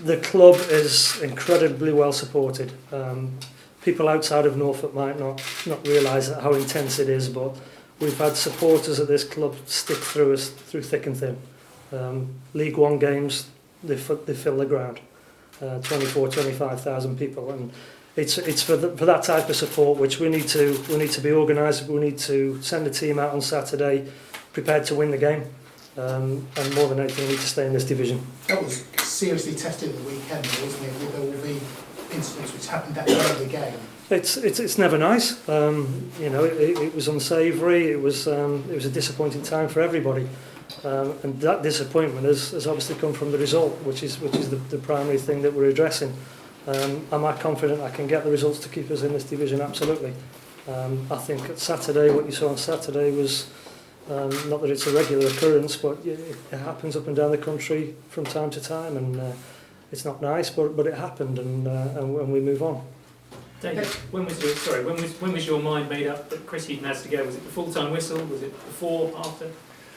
The club is incredibly well supported. People outside of Norfolk might not realise how intense it is, but we've had supporters at this club stick through us through thick and thin. League One games, they fill the ground. 25,000 people, and it's for that type of support which we need to be organised. We need to send a team out on Saturday prepared to win the game, and more than anything we need to stay in this division. That was seriously tested at the weekend, wasn't it? With all the incidents which happened at the end of the game. It's never nice. It was unsavoury. It was a disappointing time for everybody. And that disappointment has obviously come from the result, which is the primary thing that we're addressing. Am I confident I can get the results to keep us in this division? Absolutely. I think at Saturday, what you saw on Saturday was not that it's a regular occurrence, but it happens up and down the country from time to time, and it's not nice, but it happened, and we move on. David, when was your mind made up that Chris Heaton has to go? Was it the full-time whistle? Was it before, after?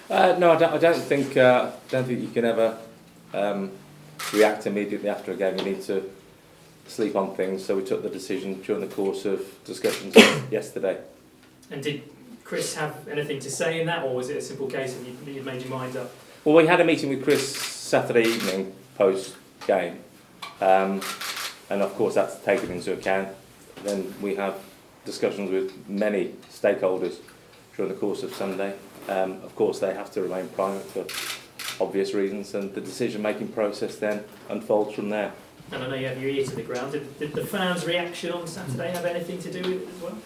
No, I don't think you can ever react immediately after a game. You need to sleep on things. So we took the decision during the course of discussions yesterday. And did Chris have anything to say in that, or was it a simple case of you made your mind up? Well, we had a meeting with Chris Saturday evening post game, and of course that's taken into account. Then we have discussions with many stakeholders during the course of Sunday. Of course, they have to remain private for obvious reasons, and the decision-making process then unfolds from there. And I know you have your ear to the ground. Did the fans' reaction on Saturday have anything to do with it as well?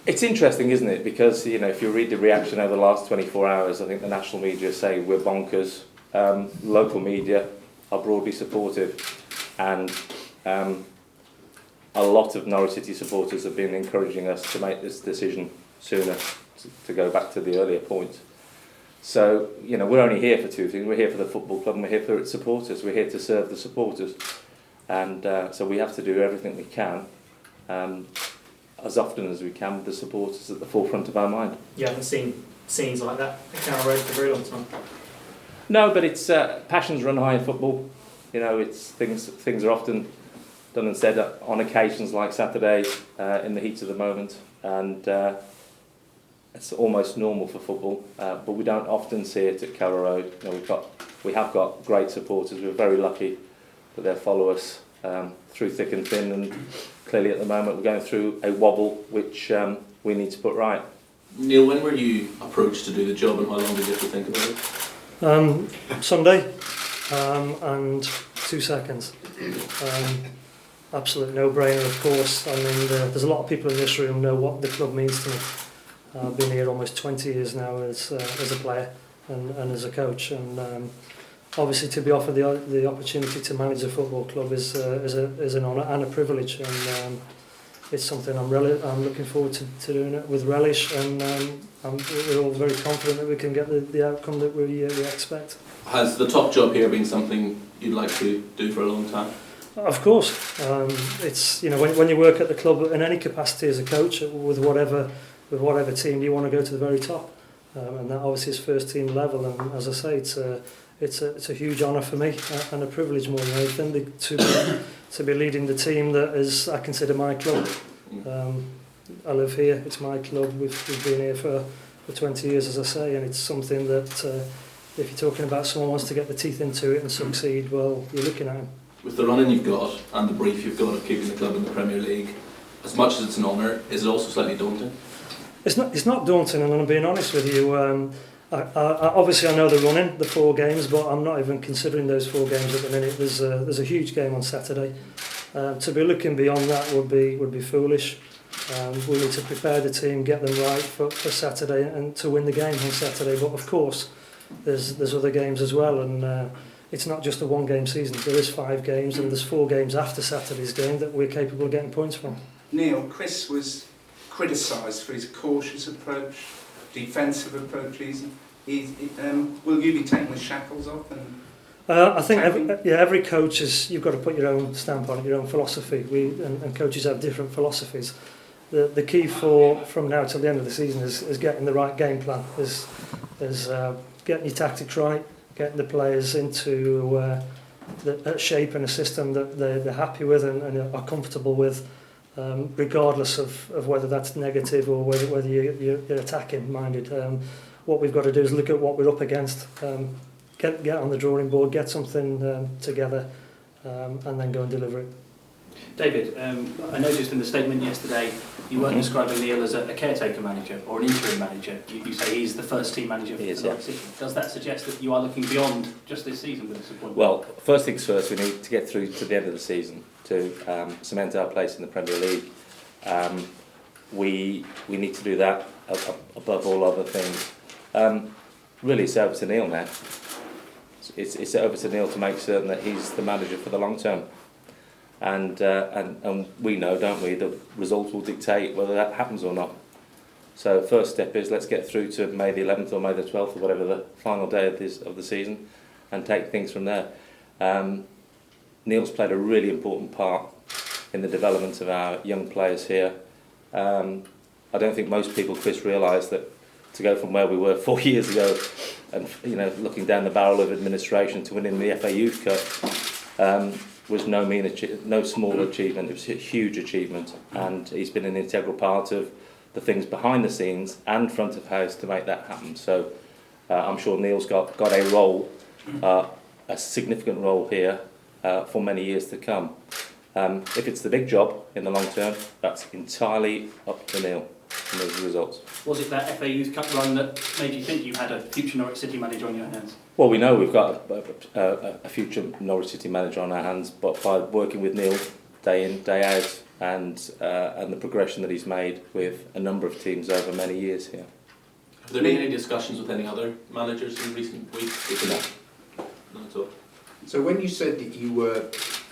It's interesting, isn't it? Because if you read the reaction over the last 24 hours, I think the national media say we're bonkers. Local media are broadly supportive, and a lot of Norwich City supporters have been encouraging us to make this decision sooner. To go back to the earlier point. So, we're only here for two things. We're here for the football club and we're here for its supporters. We're here to serve the supporters. And so we have to do everything we can, as often as we can, with the supporters at the forefront of our mind. You haven't seen scenes like that at Carrow Road for a very long time? No, but it's passions run high in football. It's things are often done and said on occasions like Saturday in the heat of the moment. And it's almost normal for football, but we don't often see it at Carrow Road. We have got great supporters. We're very lucky that they follow us through thick and thin, and clearly at the moment we're going through a wobble which we need to put right. Neil, when were you approached to do the job, and how long did you have to think about it? Sunday, and 2 seconds. Absolute no-brainer, of course. I mean, there's a lot of people in this room know what the club means to me. I've been here almost 20 years now as a player and as a coach, and obviously to be offered the opportunity to manage a football club is an honour and a privilege, and it's something I'm looking forward to doing it with relish, and we're all very confident that we can get the outcome that we expect. Has the top job here been something you'd like to do for a long time? Of course, it's when you work at the club in any capacity as a coach with whatever team, you want to go to the very top, and that obviously is first team level. And as I say, it's a huge honour for me and a privilege more than anything to be leading the team that is, I consider, my club. I live here; it's my club. We've been here for 20 years, as I say, and it's something that if you're talking about someone wants to get the teeth into it and succeed, well, you're looking at him. With the running you've got and the brief you've got of keeping the club in the Premier League, as much as it's an honour, is it also slightly daunting? It's not daunting, and I'm being honest with you. Obviously, I know the running, the 4 games, but I'm not even considering those 4 games at the minute. There's a huge game on Saturday. To be looking beyond that would be foolish. We need to prepare the team, get them right for Saturday, and to win the game on Saturday. But of course, there's other games as well, and it's not just a 1-game season. There is 5 games, and there's 4 games after Saturday's game that we're capable of getting points from. Neil, Chris was criticised for his cautious approach, defensive approach. Will you be taking the shackles off? I think every coach you've got to put your own stamp on it, your own philosophy. And coaches have different philosophies. The key from now till the end of the season is getting the right game plan, is getting your tactics right, getting the players into shaping a system that they're happy with and are comfortable with, regardless of whether that's negative or whether you're attacking minded. What we've got to do is look at what we're up against, get on the drawing board, get something together, and then go and deliver it. David, I noticed in the statement yesterday you weren't describing Neil as a caretaker manager or an interim manager. You say he's the first team manager for the Norwich City. Does that suggest that you are looking beyond just this season with this appointment? Well, first things first, we need to get through to the end of the season to cement our place in the Premier League. We need to do that above all other things. Really, it's over to Neil now. It's over to Neil to make certain that he's the manager for the long term. And we know, don't we, the results will dictate whether that happens or not. So first step is let's get through to May the 11th or May the 12th or whatever the final day of the season and take things from there. Neil's played a really important part in the development of our young players here. I don't think most people, Chris, realise that to go from where we were 4 years ago and looking down the barrel of administration to winning the FA Youth Cup was no small achievement. It was a huge achievement, and he's been an integral part of the things behind the scenes and front of house to make that happen. So I'm sure Neil's got a role, a significant role here for many years to come. If it's the big job in the long term, that's entirely up to Neil and those results. Was it that FA Youth Cup run that made you think you had a future Norwich City manager on your hands? Well, we know we've got a future Norwich City manager on our hands, but by working with Neil day in, day out, and the progression that he's made with a number of teams over many years here. Have there been any discussions with any other managers in recent weeks? No. Not at all. So when you said that you were,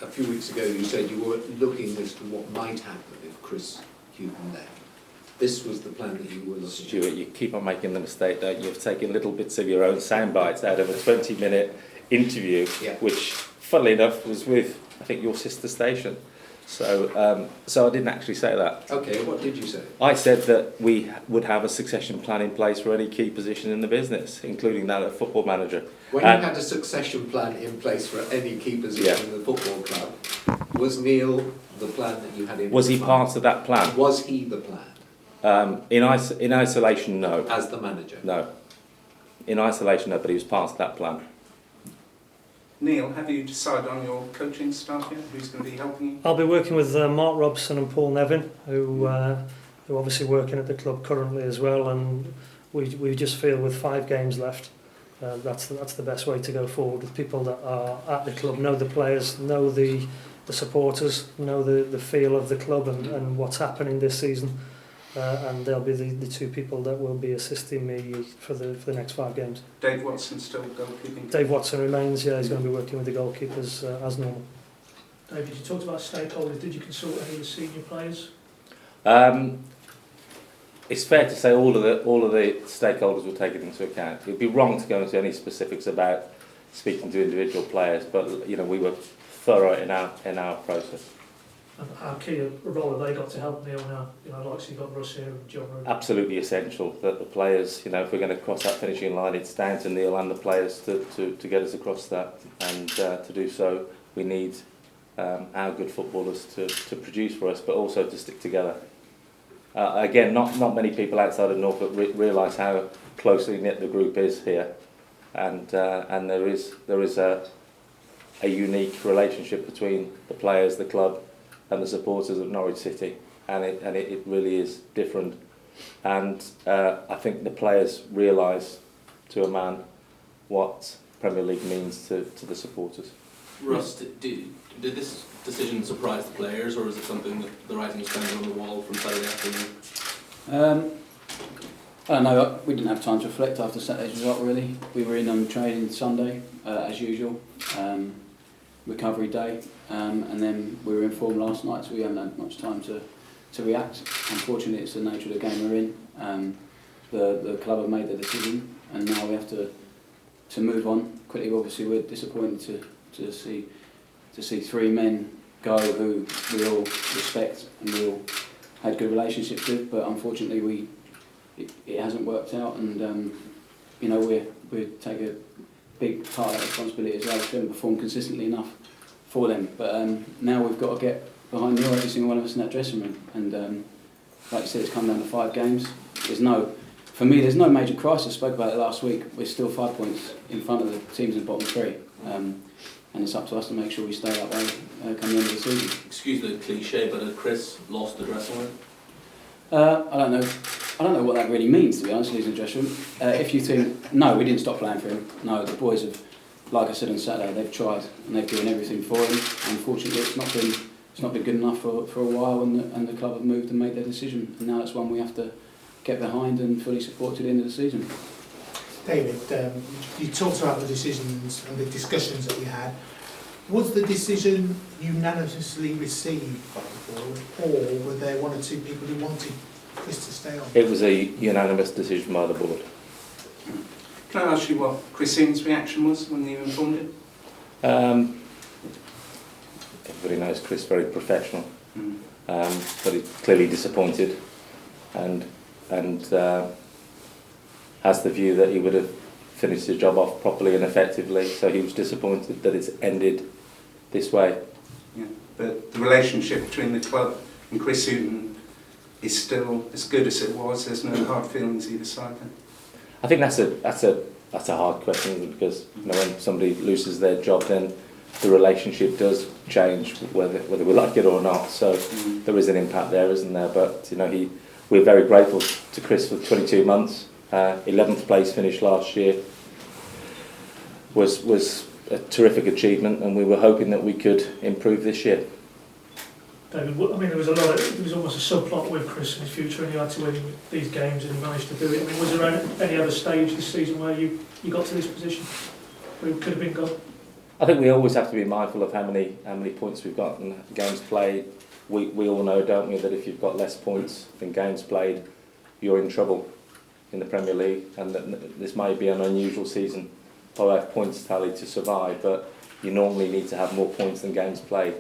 a few weeks ago, you said you were looking as to what might happen if Chris Hughton left. This was the plan that you were looking at. Stuart, you keep on making the mistake, don't you, of taking little bits of your own sound bites out of a 20-minute interview, which, funnily enough, was with, I think, your sister station. So I didn't actually say that. Okay, what did you say? I said that we would have a succession plan in place for any key position in the business, including that of football manager. When you had a succession plan in place for any key position in the football club, was Neil the plan that you had in place? Was he part of that plan? Was he the plan? In isolation, no. As the manager? No. In isolation, no, but he was part of that plan. Neil, have you decided on your coaching staff yet? Who's going to be helping you? I'll be working with Mark Robson and Paul Nevin, who obviously working at the club currently as well, and we just feel with 5 games left, that's the best way to go forward, with people that are at the club, know the players, know the supporters, know the feel of the club and what's happening this season. And they'll be the 2 people that will be assisting me for the next 5 games. Dave Watson still goalkeeping? Dave Watson remains, he's going to be working with the goalkeepers as normal. David, you talked about stakeholders. Did you consult any of the senior players? It's fair to say all of the stakeholders were taken into account. It would be wrong to go into any specifics about speaking to individual players, but we were thorough in our process. And how key a role have they got to help Neil now? Like you've got Russ here and John Rowe. Absolutely essential that the players, if we're going to cross that finishing line, it's down to Neil and the players to get us across that. And to do so, we need our good footballers to produce for us, but also to stick together. Again, not many people outside of Norfolk realise how closely knit the group is here, and there is a unique relationship between the players, the club, and the supporters of Norwich City, and it really is different. And I think the players realise to a man what Premier League means to the supporters. Russ, did this decision surprise the players, or is it something that the writing was kind of on the wall from Saturday afternoon? I don't know, we didn't have time to reflect after Saturday's result really. We were in on training Sunday, as usual, recovery day, and then we were informed last night, so we haven't had much time to react. Unfortunately, it's the nature of the game we're in. The club have made the decision, and now we have to move on quickly. Obviously, we're disappointed to see 3 men go who we all respect and we all had good relationships with, but unfortunately it hasn't worked out, and we take a big part of that responsibility as well. We haven't performed consistently enough for them. But now we've got to get behind Neil, every single one of us in that dressing room. And like you said, it's come down to 5 games. For me, there's no major crisis. I spoke about it last week. We're still 5 points in front of the teams in the bottom 3. And it's up to us to make sure we stay that way come the end of the season. Excuse the cliche, but had Chris lost the dressing room? I don't know what that really means, to be honest, losing the dressing room. If you think, no, we didn't stop playing for him. No, the boys have, like I said on Saturday, they've tried and they've given everything for him. Unfortunately, it's not been good enough for a while, and the club have moved and made their decision. And now it's one we have to get behind and fully support to the end of the season. David, you talked about the decisions and the discussions that we had. Was the decision unanimously received by the board, or were there 1 or 2 people who wanted Chris to stay on? It was a unanimous decision by the board. Can I ask you what Chris Hughton's reaction was when you informed him? Everybody knows Chris, very professional, but he's clearly disappointed, and has the view that he would have finished his job off properly and effectively. So he was disappointed that it's ended this way. Yeah, but the relationship between the club and Chris Hughton is still as good as it was. There's no hard feelings either side. Then. I think that's a hard question, isn't it? Because when somebody loses their job, then the relationship does change, whether we like it or not. So there is an impact there, isn't there? But we're very grateful to Chris for 22 months. 11th place finish last year was a terrific achievement, and we were hoping that we could improve this year. David, I mean, there was almost a subplot with Chris in his future, and he had to win these games, and he managed to do it. I mean, was there any other stage this season where you got to this position where you could have been gone? I think we always have to be mindful of how many points we've got and games played. We all know, don't we, that if you've got less points than games played, you're in trouble in the Premier League, and that this may be an unusual season. Probably have points tallied to survive, but you normally need to have more points than games played.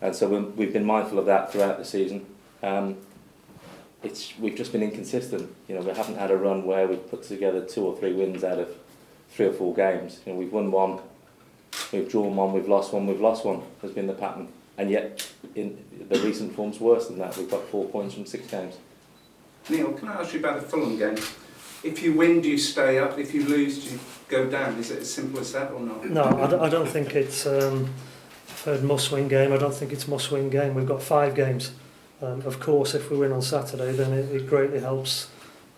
And so we've been mindful of that throughout the season. We've just been inconsistent. We haven't had a run where we've put together 2 or 3 wins out of 3 or 4 games. We've won 1, we've drawn 1, we've lost 1, we've lost 1. Has been the pattern. And yet, in the recent form's worse than that. We've got 4 points from 6 games. Neil, can I ask you about the Fulham game? If you win, do you stay up? If you lose, do you go down? Is it as simple as that or not? No, I don't think it's I've heard must-win game. I don't think it's must-win game. We've got 5 games. Of course, if we win on Saturday, then it greatly helps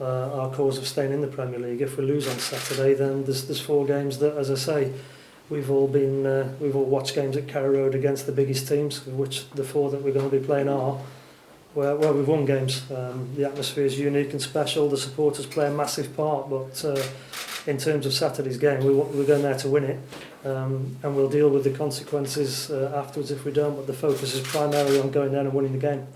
our cause of staying in the Premier League. If we lose on Saturday, then there's 4 games that, as I say, we've all watched games at Carrow Road against the biggest teams, of which the 4 that we're going to be playing are. Where we've won games. The atmosphere is unique and special. The supporters play a massive part, but in terms of Saturday's game, we're going there to win it, and we'll deal with the consequences afterwards if we don't. But the focus is primarily on going there and winning the game.